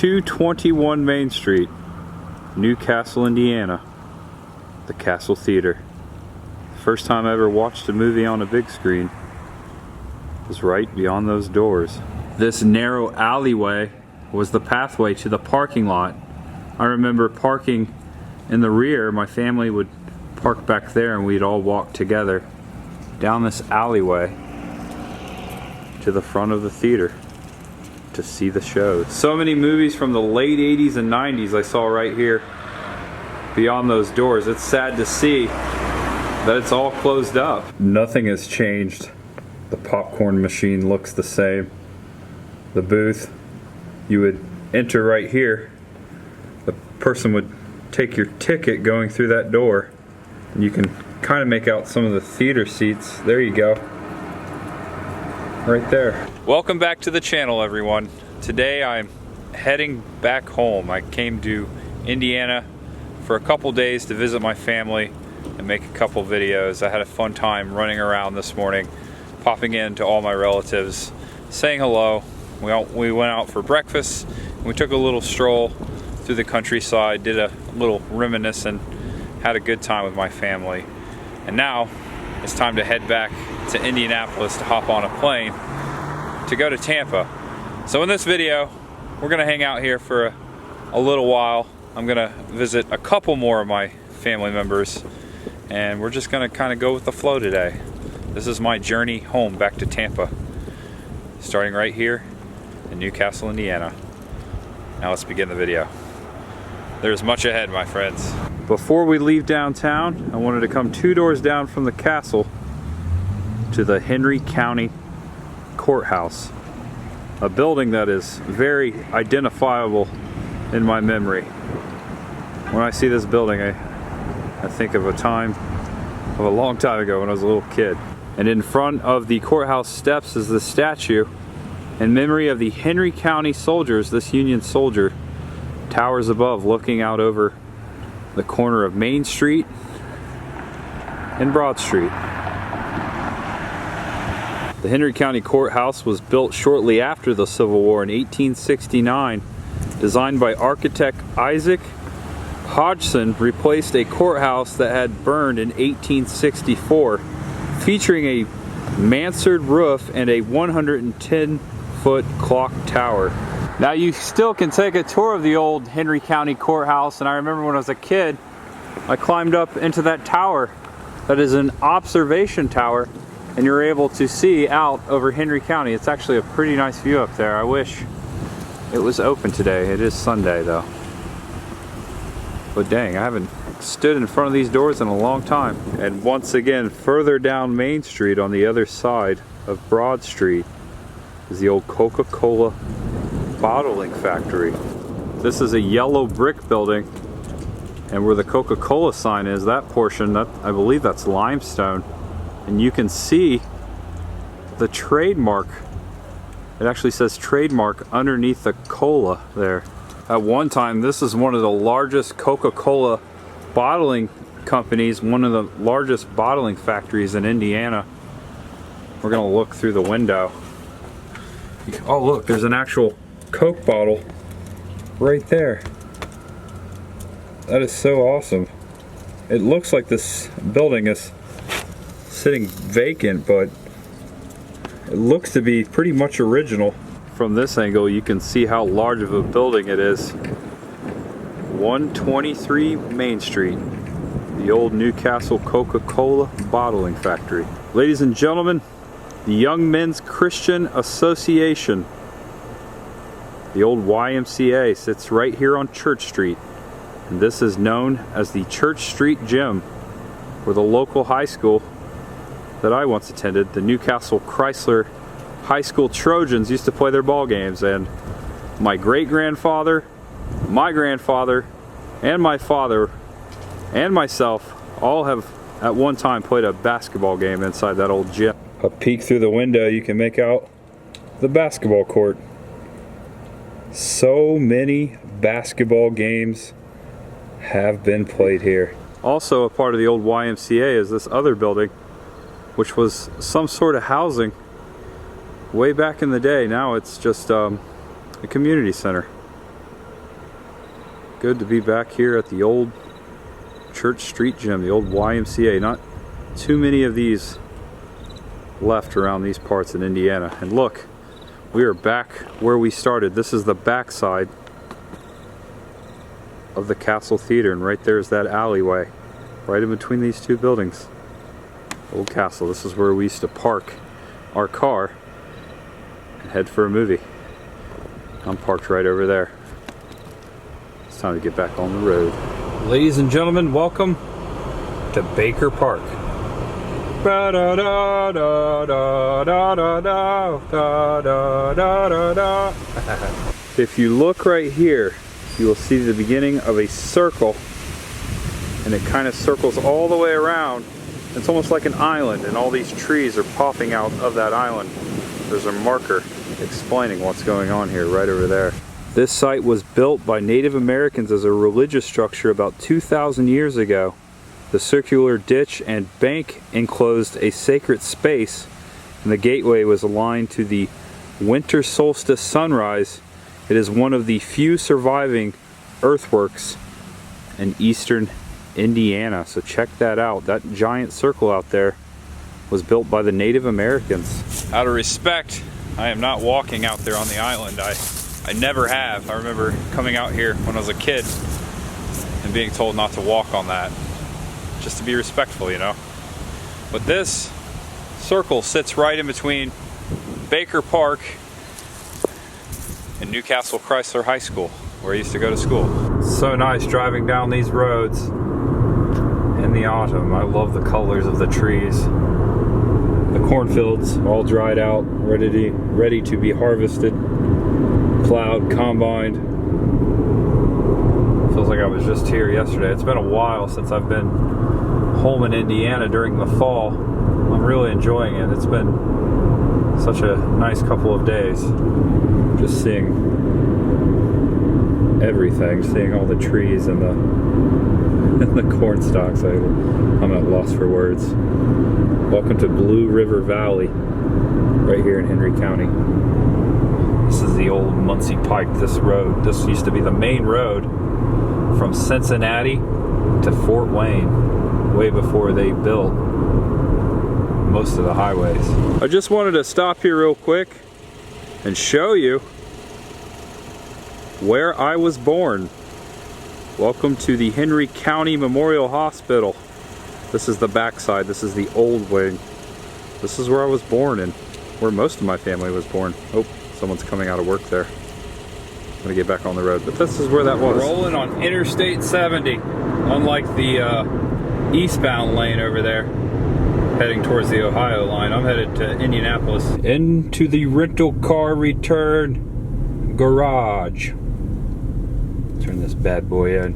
221 Main Street, Newcastle, Indiana. The Castle Theater. First time I ever watched a movie on a big screen was right beyond those doors. This narrow alleyway was the pathway to the parking lot. I remember parking in the rear. My family would park back there and we'd all walk together down this alleyway to the front of the theater to see the shows. So many movies from the late 80s and 90s I saw right here beyond those doors. It's sad to see that it's all closed up. Nothing has changed. The popcorn machine looks the same. The booth, you would enter right here. The person would take your ticket going through that door. And you can kind of make out some of the theater seats. There you go. Right there. Welcome back to the channel, everyone. Today I'm heading back home. I came to Indiana for a couple days to visit my family and make a couple videos. I had a fun time running around this morning, popping in to all my relatives, saying hello. We went out for breakfast, and we took a little stroll through the countryside, did a little reminiscing, had a good time with my family. And now it's time to head back to Indianapolis to hop on a plane to go to Tampa. So in this video, we're gonna hang out here for a little while. I'm gonna visit a couple more of my family members, and we're just gonna kind of go with the flow today. This is my journey home back to Tampa, starting right here in Newcastle, Indiana. Now let's begin the video. There's much ahead, my friends. Before we leave downtown, I wanted to come 2 doors down from the castle to the Henry County Courthouse, a building that is very identifiable in my memory. When I see this building, I think of a long time ago when I was a little kid. And in front of the courthouse steps is the statue in memory of the Henry County soldiers. This Union soldier towers above, looking out over the corner of Main Street and Broad Street. The Henry County Courthouse was built shortly after the Civil War in 1869. Designed by architect Isaac Hodgson, replaced a courthouse that had burned in 1864, featuring a mansard roof and a 110-foot clock tower. Now you still can take a tour of the old Henry County Courthouse, and I remember when I was a kid, I climbed up into that tower. That is an observation tower, and you're able to see out over Henry County. It's actually a pretty nice view up there. I wish it was open today. It is Sunday though. But dang, I haven't stood in front of these doors in a long time. And once again, further down Main Street on the other side of Broad Street is the old Coca-Cola bottling factory. This is a yellow brick building, and where the Coca-Cola sign is, that portion, that I believe that's limestone, and you can see the trademark. It actually says trademark underneath the cola there. At one time, this is one of the largest Coca-Cola bottling companies, one of the largest bottling factories in Indiana. We're gonna look through the window. Oh look, there's an actual Coke bottle right there. That is so awesome. It looks like this building is sitting vacant, but it looks to be pretty much original. From this angle, you can see how large of a building it is. 123 Main Street, the old Newcastle Coca-Cola bottling factory. Ladies and gentlemen, the Young Men's Christian Association, the old YMCA, sits right here on Church Street, and this is known as the Church Street Gym, where the local high school that I once attended, the Newcastle Chrysler High School Trojans, used to play their ball games. And my great-grandfather, my grandfather, and my father, and myself all have at one time played a basketball game inside that old gym. A peek through the window, you can make out the basketball court. So many basketball games have been played here. Also a part of the old YMCA is this other building, which was some sort of housing way back in the day. Now it's just a community center. Good to be back here at the old Church Street Gym, the old YMCA. Not too many of these left around these parts in Indiana. And look, we are back where we started. This is the back side of the Castle Theater, and right there's that alleyway, right in between these two buildings. Old Castle. This is where we used to park our car and head for a movie. I'm parked right over there. It's time to get back on the road. Ladies and gentlemen, welcome to Baker Park. If you look right here, you will see the beginning of a circle, and it kind of circles all the way around. It's almost like an island, and all these trees are popping out of that island. There's a marker explaining what's going on here right over there. This site was built by Native Americans as a religious structure about 2,000 years ago. The circular ditch and bank enclosed a sacred space, and the gateway was aligned to the winter solstice sunrise. It is one of the few surviving earthworks in eastern Indiana, so check that out. That giant circle out there was built by the Native Americans. Out of respect, I am not walking out there on the island. I never have. I remember coming out here when I was a kid and being told not to walk on that, just to be respectful, you know. But this circle sits right in between Baker Park and Newcastle Chrysler High School, where I used to go to school. So nice driving down these roads in the autumn. I love the colors of the trees. The cornfields all dried out, ready to be harvested, plowed, combined. Feels like I was just here yesterday. It's been a while since I've been home in Indiana during the fall. I'm really enjoying it. It's been such a nice couple of days. Just seeing everything, seeing all the trees and the corn stalks. I'm at loss for words. Welcome to Blue River Valley, right here in Henry County. This is the old Muncie Pike, this road. This used to be the main road from Cincinnati to Fort Wayne, way before they built most of the highways. I just wanted to stop here real quick and show you where I was born. Welcome to the Henry County Memorial Hospital. This is the backside. This is the old wing. This is where I was born and where most of my family was born. Oh, someone's coming out of work there. I'm gonna get back on the road, but this is where that was. Rolling on Interstate 70, unlike the eastbound lane over there, heading towards the Ohio line. I'm headed to Indianapolis. Into the rental car return garage. Turn this bad boy in.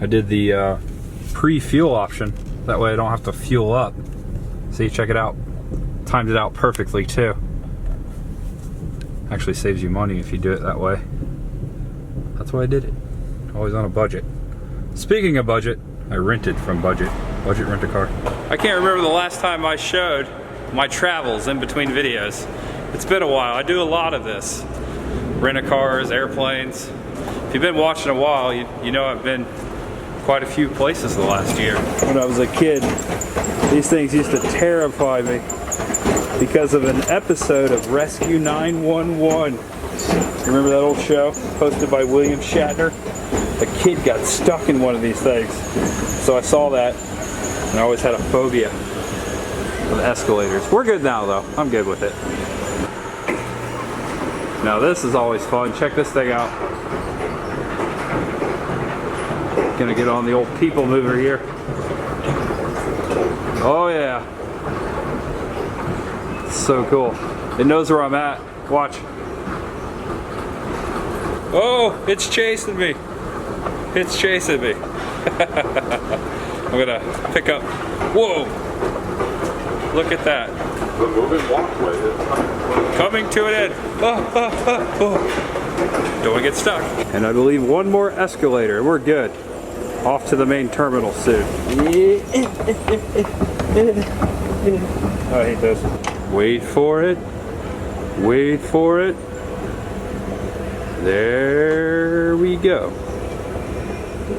I did the pre-fuel option. That way I don't have to fuel up. See, check it out. Timed it out perfectly too. Actually saves you money if you do it that way. That's why I did it. Always on a budget. Speaking of budget, I rented from Budget Rent-A-Car. I can't remember the last time I showed my travels in between videos. It's been a while. I do a lot of this. Rent-A-cars, airplanes. If you've been watching a while, you know I've been quite a few places the last year. When I was a kid, these things used to terrify me because of an episode of Rescue 911. Remember that old show hosted by William Shatner? A kid got stuck in one of these things. So I saw that, and I always had a phobia of escalators. We're good now though. I'm good with it. Now this is always fun. Check this thing out. Gonna get on the old people mover here. Oh yeah. It's so cool. It knows where I'm at. Watch. Oh, it's chasing me. It's chasing me. I'm gonna pick up. Whoa! Look at that. The moving walkway. Coming to an end. Oh, oh, oh, oh. Don't want to get stuck. And I believe one more escalator. We're good. Off to the main terminal soon. I hate this. Wait for it. Wait for it. There we you go.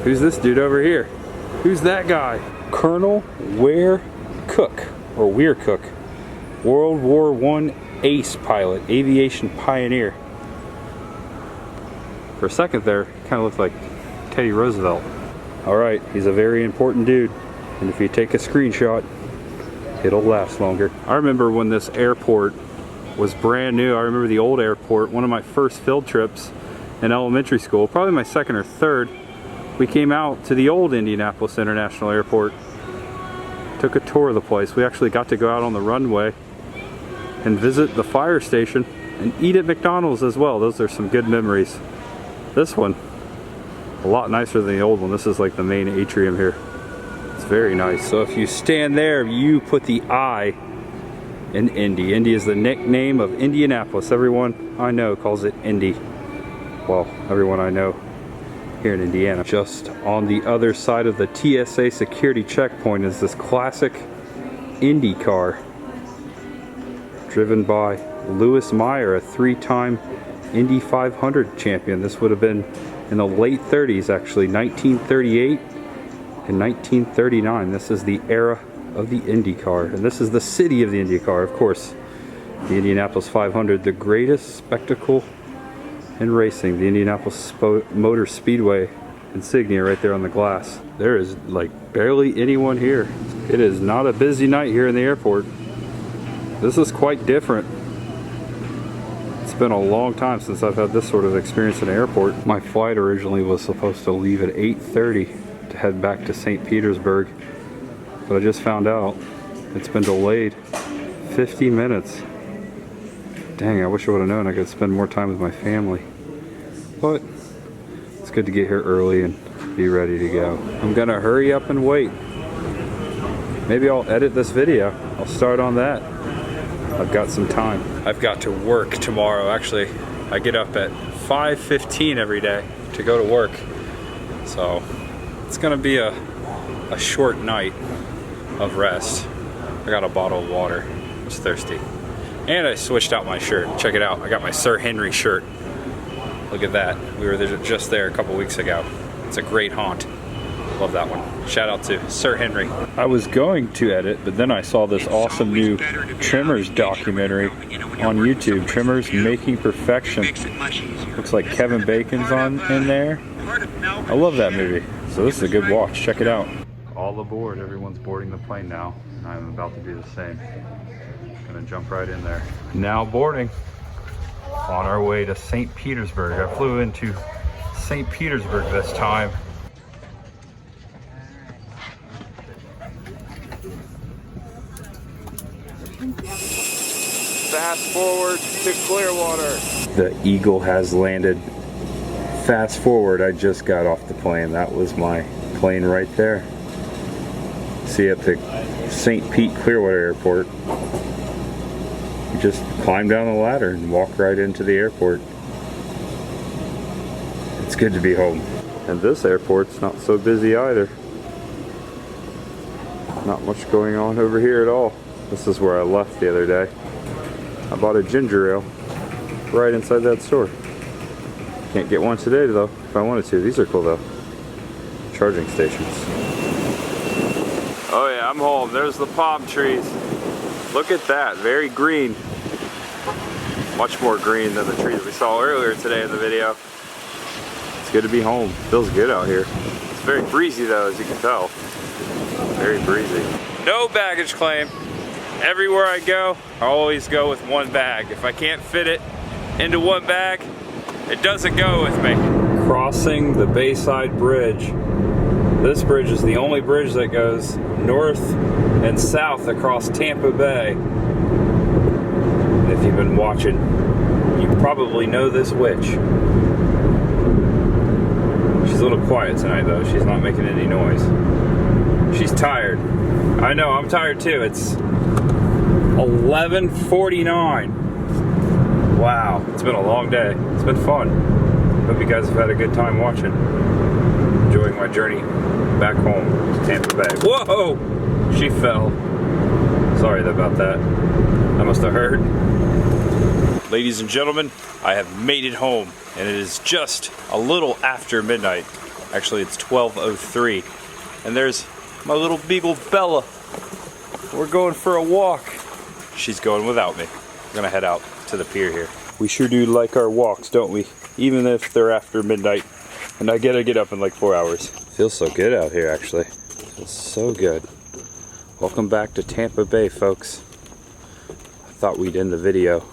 Who's this dude over here? Who's that guy? Colonel Ware Cook, or Weir Cook. World War I ace pilot, aviation pioneer. For a second there, kind of looked like Teddy Roosevelt. Alright, he's a very important dude. And if you take a screenshot, it'll last longer. I remember when this airport was brand new. I remember the old airport, one of my first field trips in elementary school, probably my second or third. We came out to the old Indianapolis International Airport, took a tour of the place. We actually got to go out on the runway and visit the fire station and eat at McDonald's as well. Those are some good memories. This one, a lot nicer than the old one. This is like the main atrium here. It's very nice. So if you stand there, you put the I in Indy. Indy is the nickname of Indianapolis. Everyone I know calls it Indy. Well, everyone I know here in Indiana. Just on the other side of the TSA security checkpoint is this classic Indy car driven by Lewis Meyer, a three-time Indy 500 champion. This would have been in the late 30s, actually, 1938 and 1939. This is the era of the Indy car, and this is the city of the Indy car, of course. The Indianapolis 500, the greatest spectacle in racing. The Indianapolis Motor Speedway insignia right there on the glass. There is like barely anyone here. It is not a busy night here in the airport. This is quite different. It's been a long time since I've had this sort of experience in an airport. My flight originally was supposed to leave at 8:30 to head back to St. Petersburg, but I just found out it's been delayed 50 minutes. Dang, I wish I would have known I could spend more time with my family. But it's good to get here early and be ready to go. I'm gonna hurry up and wait. Maybe I'll edit this video. I'll start on that. I've got some time. I've got to work tomorrow. Actually, I get up at 5:15 every day to go to work. So it's gonna be a short night of rest. I got a bottle of water. I was thirsty. And I switched out my shirt. Check it out. I got my Sir Henry shirt. Look at that. We were just there a couple weeks ago. It's a great haunt. Love that one. Shout out to Sir Henry. I was going to edit, but then I saw this awesome new Trimmers documentary on YouTube. Trimmers Making Perfection. Looks like Kevin Bacon's in there. I love that movie. So this is a good watch. Check it out. All aboard. Everyone's boarding the plane now. I'm about to do the same. Gonna jump right in there. Now boarding. On our way to St. Petersburg. I flew into St. Petersburg this time. Fast forward to Clearwater. The Eagle has landed. Fast forward, I just got off the plane. That was my plane right there. See, at the St. Pete Clearwater Airport, you just climb down the ladder and walk right into the airport. It's good to be home. And this airport's not so busy either. Not much going on over here at all. This is where I left the other day. I bought a ginger ale right inside that store. Can't get one today though, if I wanted to. These are cool though. Charging stations. Oh yeah, I'm home. There's the palm trees. Look at that, very green. Much more green than the trees we saw earlier today in the video. It's good to be home. Feels good out here. It's very breezy though, as you can tell. Very breezy. No baggage claim. Everywhere I go, I always go with one bag. If I can't fit it into one bag, it doesn't go with me. Crossing the Bayside Bridge. This bridge is the only bridge that goes north and south across Tampa Bay. If you've been watching, you probably know this witch. She's a little quiet tonight though. She's not making any noise. She's tired. I know, I'm tired too. It's 11:49. Wow, it's been a long day. It's been fun. Hope you guys have had a good time watching. Enjoying my journey back home to Tampa Bay. Whoa! She fell. Sorry about that. I must have heard. Ladies and gentlemen, I have made it home, and it is just a little after midnight. Actually, it's 12:03, and there's my little beagle Bella. We're going for a walk. She's going without me. We're gonna head out to the pier here. We sure do like our walks, don't we? Even if they're after midnight, and I gotta get up in like 4 hours. Feels so good out here, actually. Feels so good. Welcome back to Tampa Bay, folks. I thought we'd end the video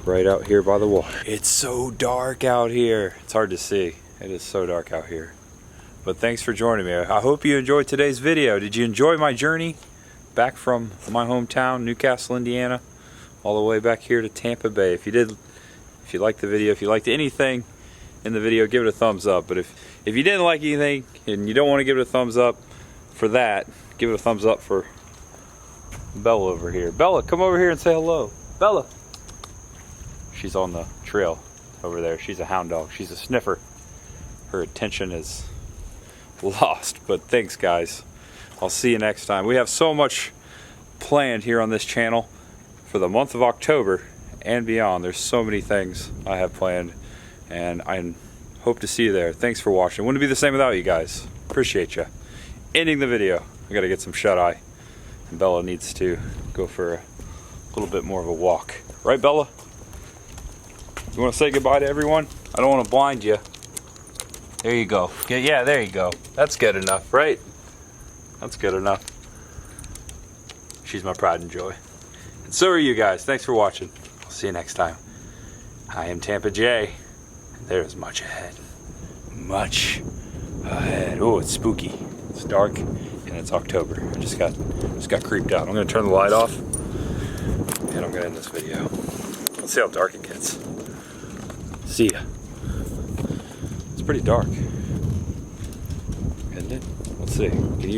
right out here by the water. It's so dark out here. It's hard to see. It is so dark out here. But thanks for joining me. I hope you enjoyed today's video. Did you enjoy my journey back from my hometown, Newcastle, Indiana, all the way back here to Tampa Bay? If you did, if you liked the video, if you liked anything in the video, give it a thumbs up. But if you didn't like anything and you don't want to give it a thumbs up for that, give it a thumbs up for Bella over here. Bella, come over here and say hello. Bella. She's on the trail over there. She's a hound dog. She's a sniffer. Her attention is lost, but thanks guys. I'll see you next time. We have so much planned here on this channel for the month of October and beyond. There's so many things I have planned, and I hope to see you there. Thanks for watching. Wouldn't be the same without you guys. Appreciate you. Ending the video. I gotta get some shut-eye, and Bella needs to go for a little bit more of a walk. Right, Bella? You want to say goodbye to everyone? I don't want to blind you. There you go. Yeah, there you go. That's good enough, right? That's good enough. She's my pride and joy. And so are you guys. Thanks for watching. I'll see you next time. I am Tampa J. And there is much ahead. Much ahead. Oh, it's spooky. It's dark and it's October. I just got creeped out. I'm gonna turn the light off and I'm gonna end this video. Let's see how dark it gets. See ya. It's pretty dark, isn't it? Let's see. Can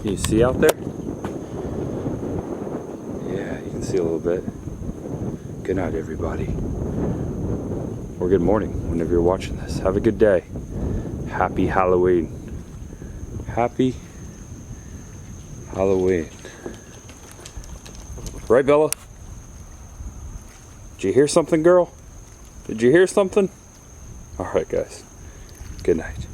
you see out there? Yeah, you can see a little bit. Good night, everybody. Or good morning, whenever you're watching this. Have a good day. Happy Halloween. Happy Halloween. Right, Bella? Did you hear something, girl? Did you hear something? All right, guys. Good night.